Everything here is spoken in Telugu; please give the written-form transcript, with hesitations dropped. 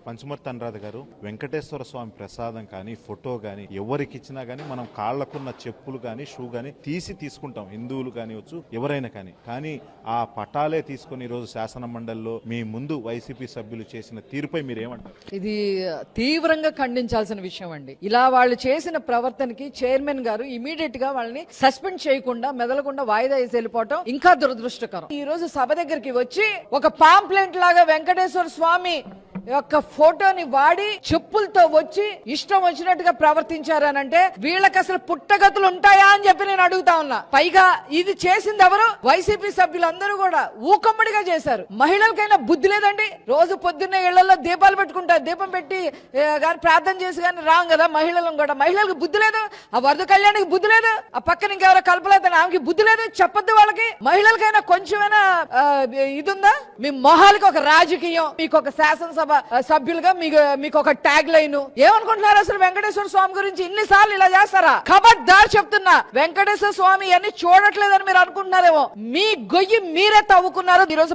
పంచమర్తి అనురాధ గారు, వెంకటేశ్వర స్వామి ప్రసాదం కానీ ఫోటో కానీ ఎవరికి ఇచ్చినా కానీ మనం కాళ్లకున్న చెప్పులు కానీ షూ కానీ తీసుకుంటాం, హిందువులు కానివచ్చు ఎవరైనా కానీ ఆ పటాలే తీసుకుని ఈరోజు శాసన మండలిలో మీ ముందు వైసీపీ సభ్యులు చేసిన తీరుపై మీరేమంటారు? ఇది తీవ్రంగా ఖండించాల్సిన విషయం అండి. ఇలా వాళ్ళు చేసిన ప్రవర్తనకి చైర్మన్ గారు ఇమీడియట్ గా వాళ్ళని సస్పెండ్ చేయకుండా మెదలకుండా వాయిదా వేసి వెళ్ళిపోవటం ఇంకా దురదృష్టకరం. ఈ రోజు సభ దగ్గరికి వచ్చి ఒక పాంప్లెంట్ లాగా వెంకటేశ్వర స్వామి యొక్క ఫోటోని వాడి చెప్పులతో వచ్చి ఇష్టం వచ్చినట్టుగా ప్రవర్తించారనంటే వీళ్ళకి అసలు పుట్టగతులు ఉంటాయా అని చెప్పి నేను అడుగుతా ఉన్నా. పైగా ఇది చేసింది ఎవరు? వైసీపీ సభ్యులందరూ కూడా ఊకమ్మడిగా చేశారు. మహిళలకైనా బుద్ధి లేదండి. రోజు పొద్దున్నే ఇళ్లలో దీపాలు పెట్టుకుంటారు, దీపం పెట్టి గాని ప్రార్థన చేసి గాని రాం కదా మహిళలను కూడా. మహిళలకు బుద్ధి లేదు, ఆ వరద కళ్యాణికి బుద్ధి లేదు, ఆ పక్కన ఇంకెవరో కలపలేదు ఆమెకి బుద్ధి లేదు. చెప్పొద్దు వాళ్ళకి. మహిళలకైనా కొంచెమైనా ఇది ఉందా? మీ మొహాలకి ఒక రాజకీయం, మీకు ఒక శాసనసభ సభ్యులుగా మీకు ఒక ట్యాగ్ లైన్. ఏమనుకుంటున్నారు అసలు వెంకటేశ్వర స్వామి గురించి? ఇన్నిసార్లు ఇలా చేస్తారా? ఖబర్దార్ చెప్తున్నా, వెంకటేశ్వర స్వామి అన్ని చూడట్లేదని మీరు అనుకుంటున్నారేమో. మీ గొయ్యి మీరే తవ్వుకున్నారు. ఈ రోజు